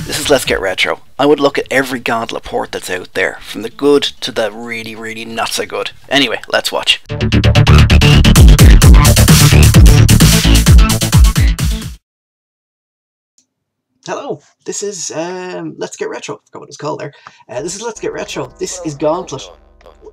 This is Let's Get Retro. I would look at every Gauntlet port that's out there, from the good to the really, really not so good. Anyway, let's watch. Hello, this is Let's Get Retro. I forgot what it's called there. This is Let's Get Retro. This is Gauntlet.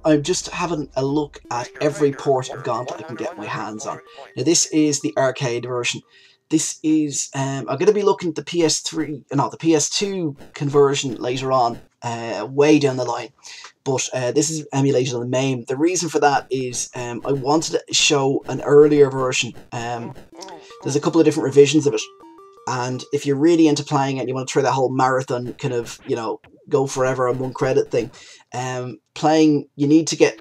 I'm just having a look at every port of Gauntlet I can get my hands on. Now this is the arcade version. This is, I'm going to be looking at the PS2 conversion later on, way down the line. But this is emulated on the MAME. The reason for that is I wanted to show an earlier version. There's a couple of different revisions of it. And if you're really into playing it and you want to try that whole marathon kind of, you know, go forever on one credit thing, you need to get,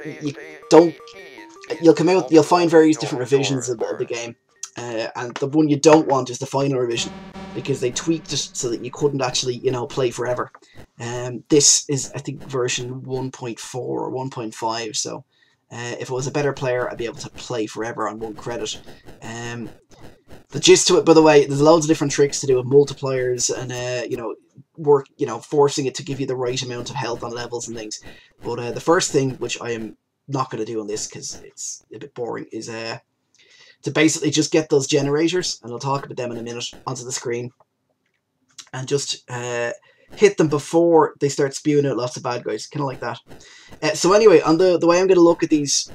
you'll find various different revisions of the game. And the one you don't want is the final revision, because they tweaked it so that you couldn't actually, you know, play forever. This is, I think, version 1.4 or 1.5, so if I was a better player, I'd be able to play forever on one credit. The gist to it, by the way, there's loads of different tricks to do with multipliers and, forcing it to give you the right amount of health on levels and things. But the first thing, which I am not going to do on this because it's a bit boring, is to basically just get those generators, and I'll talk about them in a minute, onto the screen, and just hit them before they start spewing out lots of bad guys, kind of like that. So anyway, on the way I'm going to look at these,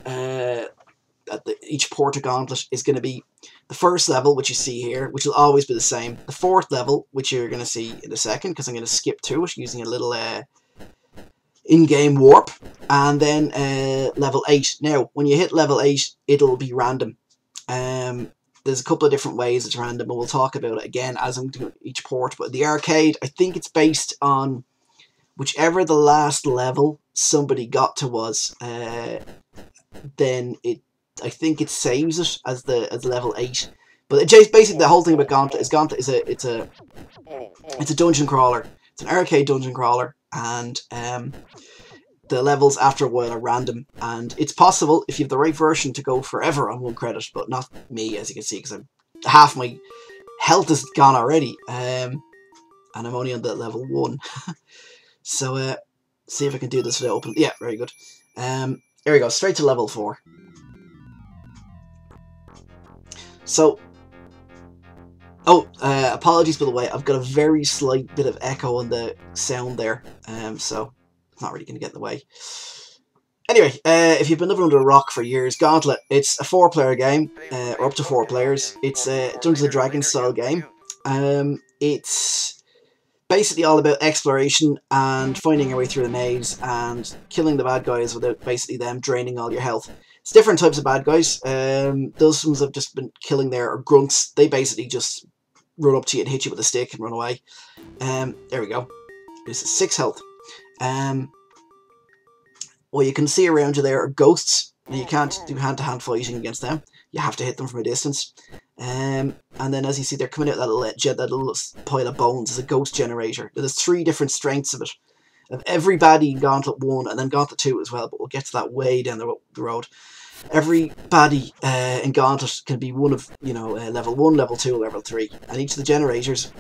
each port of Gauntlet is going to be the first level, which you see here, which will always be the same. The fourth level, which you're going to see in a second, because I'm going to skip to it using a little in-game warp, and then level 8. Now, when you hit level 8, it'll be random. There's a couple of different ways it's random, and we'll talk about it again as I'm doing each port. But the arcade, I think it's based on whichever the last level somebody got to was. Then I think it saves it as level 8. But basically the whole thing about Gauntlet is it's a dungeon crawler. It's an arcade dungeon crawler, and the levels after a while are random, and it's possible if you have the right version to go forever on one credit, but not me, as you can see, because half my health is gone already, and I'm only on the level 1. So see if I can do this without opening. Yeah, very good. Here we go, straight to level 4. So, apologies by the way, I've got a very slight bit of echo on the sound there, so it's not really going to get in the way. Anyway, if you've been living under a rock for years, Gauntlet, it's a 4-player game, or up to 4 players. It's a Dungeons & Dragons style game. It's basically all about exploration and finding your way through the maze and killing the bad guys without basically them draining all your health. It's different types of bad guys. Those ones I've just been killing there are grunts. They basically just run up to you and hit you with a stick and run away. There we go. This is 6 health. What you can see around you there are ghosts. Now you can't do hand-to-hand fighting against them. You have to hit them from a distance. And then as you see, they're coming out that little pile of bones. Is a ghost generator. There's 3 different strengths of it. Of every baddie in Gauntlet 1 and then Gauntlet 2 as well, but we'll get to that way down the road. Every baddie in Gauntlet can be one of, level 1, level 2, level 3. And each of the generators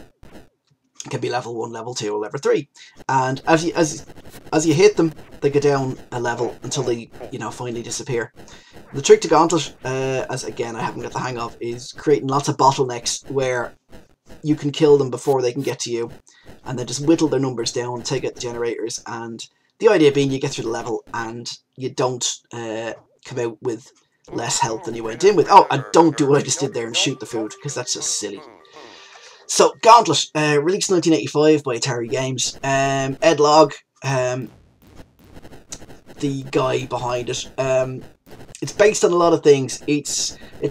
can be level 1, level 2, or level 3. And as you hit them, they go down a level until they, finally disappear. The trick to Gauntlet, as again I haven't got the hang of, is creating lots of bottlenecks where you can kill them before they can get to you, and then just whittle their numbers down, take out the generators, and the idea being you get through the level and you don't come out with less health than you went in with. Oh, and don't do what I just did there and shoot the food, because that's just silly. So, Gauntlet, released in 1985 by Atari Games. Ed Logg, the guy behind it. It's based on a lot of things. It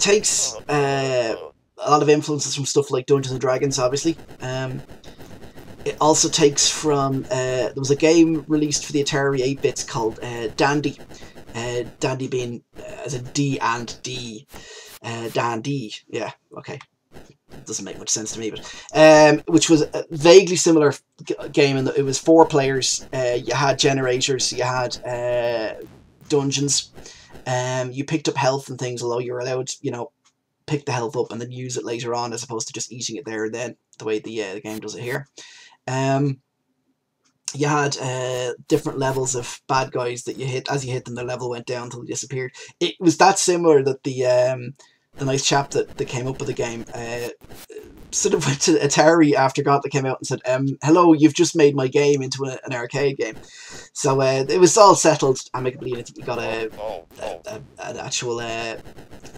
takes a lot of influences from stuff like Dungeons & Dragons, obviously. It also takes from... there was a game released for the Atari 8-bits called Dandy. Dandy being as a D and D. Dan D. Yeah, okay. Doesn't make much sense to me, but which was a vaguely similar game, and it was 4 players. You had generators, you had dungeons. You picked up health and things, although you were allowed, you know, pick the health up and then use it later on, as opposed to just eating it there and then, the way the game does it here. You had different levels of bad guys that you hit. As you hit them, their level went down until they disappeared. It was that similar that the nice chap that came up with the game sort of went to Atari after Gauntlet came out and said, hello, you've just made my game into an arcade game. So it was all settled amicably, and I think you got an actual a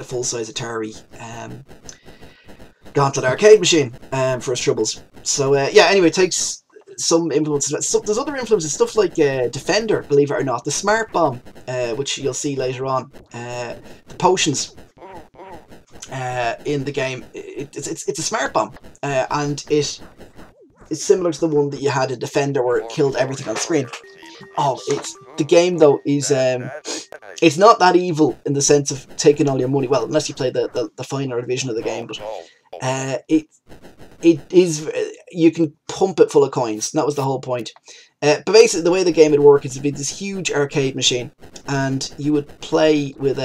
full-size Atari Gauntlet arcade machine for his troubles. So yeah, anyway, it takes some influences. So there's other influences, stuff like Defender, believe it or not, the Smart Bomb, which you'll see later on, the potions in the game. It's a Smart Bomb, and it's similar to the one that you had in Defender, where it killed everything on screen. Oh, the game though is it's not that evil in the sense of taking all your money. Well, unless you play the finer division of the game, but it is, you can pump it full of coins. That was the whole point. But basically, the way the game would work is it'd be this huge arcade machine, and you would play with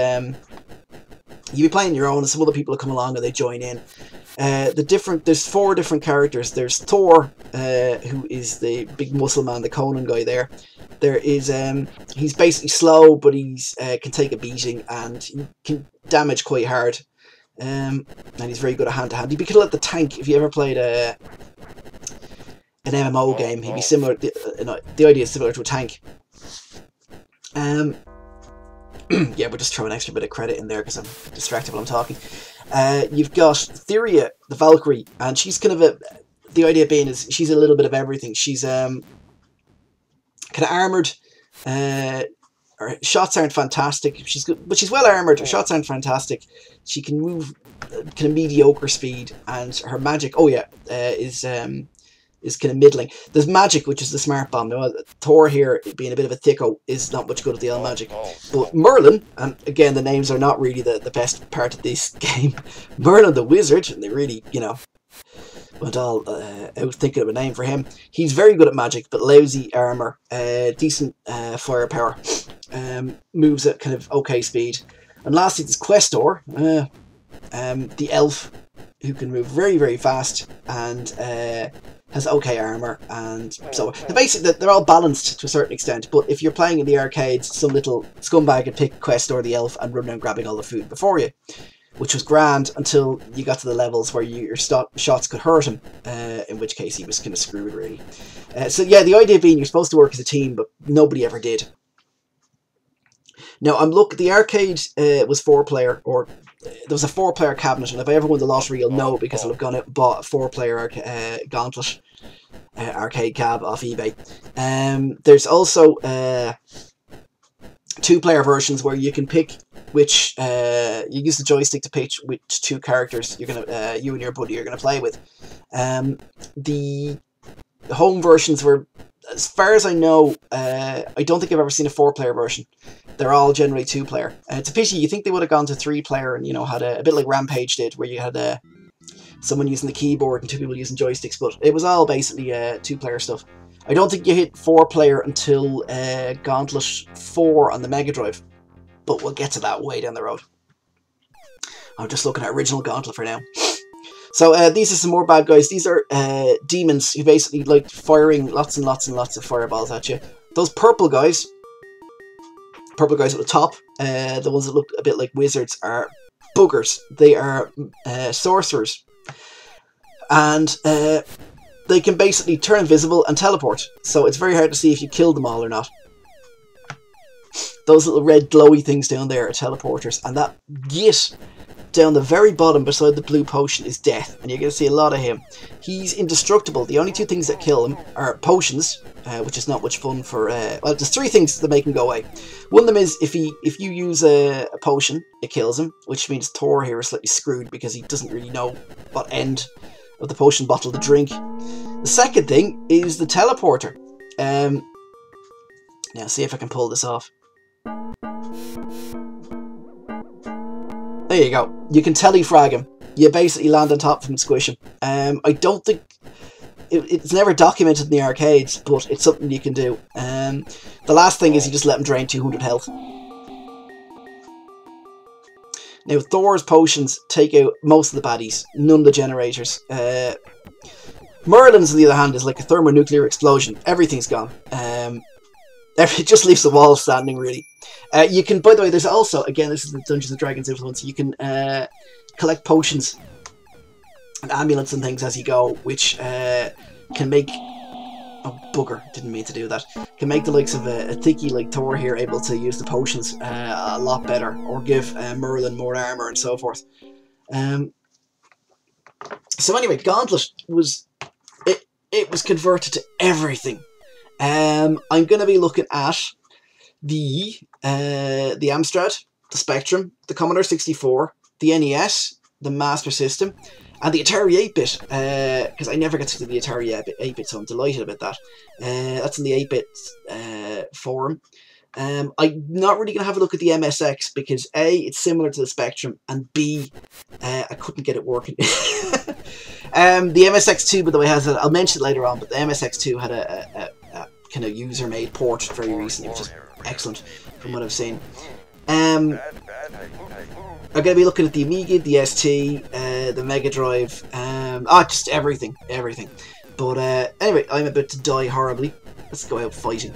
you'd be playing your own, and some other people would come along and they join in. There's 4 different characters. There's Thor, who is the big muscle man, the Conan guy there. There is he's basically slow, but he's can take a beating, and he can damage quite hard. And he's very good at hand to hand. He'd be kind of like the tank. If you ever played an MMO game, he'd be similar. The idea is similar to a tank. Yeah, we'll just throw an extra bit of credit in there because I'm distracted while I'm talking. You've got Theria, the Valkyrie, and she's kind of the idea being is she's a little bit of everything. She's kind of armoured. Her shots aren't fantastic. She's good, but she's well armoured. Her shots aren't fantastic. She can move kind of mediocre speed, and her magic, is kind of middling. There's magic, which is the Smart Bomb. Now, Thor here, being a bit of a thicko, is not much good at the old magic. But Merlin, and again, the names are not really the best part of this game. Merlin the Wizard, and they really, you know, went all out thinking of a name for him. He's very good at magic, but lousy armour, decent firepower, moves at kind of okay speed. And lastly, there's Questor, the elf, who can move very, very fast, and has okay armour, and so basically they're all balanced to a certain extent. But if you're playing in the arcades, some little scumbag would pick Questor the elf and run around grabbing all the food before you, which was grand until you got to the levels where your shots could hurt him, in which case he was kind of screwed, really. So yeah, the idea being you're supposed to work as a team, but nobody ever did. Now, the arcade was 4-player, or there was a 4-player cabinet, and if I ever won the lottery, you'll know, because I'll have gone out and bought a 4-player Gauntlet arcade cab off eBay. There's also 2-player versions where you can pick which you use the joystick to pick which 2 characters you're gonna you and your buddy are gonna play with. The home versions were, as far as I know, I don't think I've ever seen a 4-player version. They're all generally 2-player. It's a pity. You think they would have gone to 3-player and, you know, had a bit like Rampage did, where you had someone using the keyboard and 2 people using joysticks, but it was all basically 2-player stuff. I don't think you hit 4-player until Gauntlet 4 on the Mega Drive, but we'll get to that way down the road. I'm just looking at original Gauntlet for now. So these are some more bad guys. These are demons who basically like firing lots and lots and lots of fireballs at you. Those purple guys at the top, the ones that look a bit like wizards, are boogers. They are sorcerers. And they can basically turn invisible and teleport. So it's very hard to see if you kill them all or not. Those little red glowy things down there are teleporters. And that git down the very bottom beside the blue potion is death. And you're going to see a lot of him. He's indestructible. The only 2 things that kill him are potions, which is not much fun for... well, there's 3 things that make him go away. One of them is if you use a potion, it kills him, which means Thor here is slightly screwed because he doesn't really know what end of the potion bottle to drink. The second thing is the teleporter. Now, see if I can pull this off. There you go. You can telefrag him. You basically land on top of him and squish him. I don't think... It's never documented in the arcades, but it's something you can do. The last thing is you just let him drain 200 health. Now, Thor's potions take out most of the baddies. None of the generators. Merlin's, on the other hand, is like a thermonuclear explosion. Everything's gone. It just leaves the wall standing, really. You can, by the way, there's also, again, this is the Dungeons & Dragons influence, you can collect potions and amulets and things as you go, which can make... Oh, bugger, didn't mean to do that. Can make the likes of a thicky like Thor here able to use the potions a lot better, or give Merlin more armour and so forth. So anyway, Gauntlet was... It was converted to everything. I'm going to be looking at the Amstrad, the Spectrum, the Commodore 64, the NES, the Master System, and the Atari 8-bit, because I never get to the Atari 8-bit, so I'm delighted about that. That's in the 8-bit forum. I'm not really going to have a look at the MSX, because A, it's similar to the Spectrum, and B, I couldn't get it working. The MSX2, by the way, has a... I'll mention it later on, but the MSX2 had a kind of user-made port very recently, which is excellent from what I've seen. I'm going to be looking at the Amiga, the ST, the Mega Drive, just everything. But anyway, I'm about to die horribly. Let's go out fighting.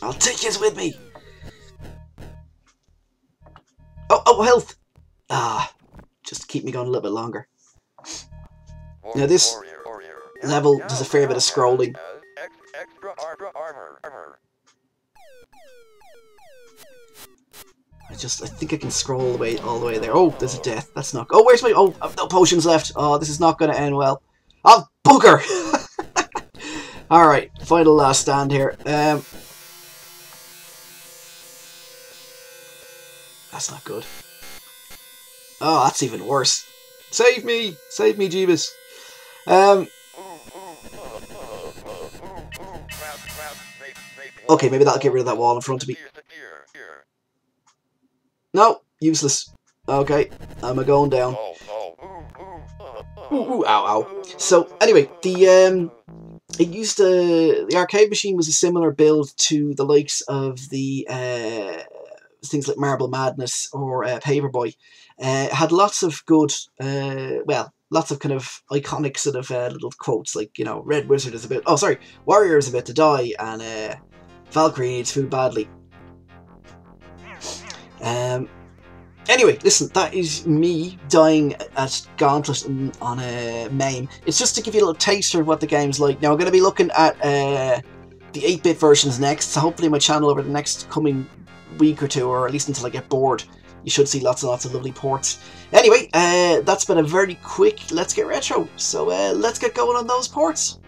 I'll take you with me. Oh, health. Just to keep me going a little bit longer. Now this level does a fair bit of scrolling. I think I can scroll all the way there. Oh, there's a death. That's not... Oh, where's my... Oh, I've no potions left. Oh, this is not going to end well. Oh, bugger! Alright, final last stand here. That's not good. Oh, that's even worse. Save me! Save me, Jeebus. Okay, maybe that'll get rid of that wall in front of me. No, useless. Okay, I'm going down. Ooh, ow, ow. So, anyway, the arcade machine was a similar build to the likes of the things like Marble Madness or Paperboy. It had lots of good, lots of kind of iconic sort of little quotes, like, you know, Red Wizard is about... Oh, sorry, Warrior is about to die, and Valkyrie needs food badly. Anyway, listen, that is me dying at Gauntlet on a MAME. It's just to give you a little taster of what the game's like. Now, I'm going to be looking at the 8-bit versions next, so hopefully my channel over the next coming week or two, or at least until I get bored, you should see lots and lots of lovely ports. Anyway, that's been a very quick Let's Get Retro, so let's get going on those ports.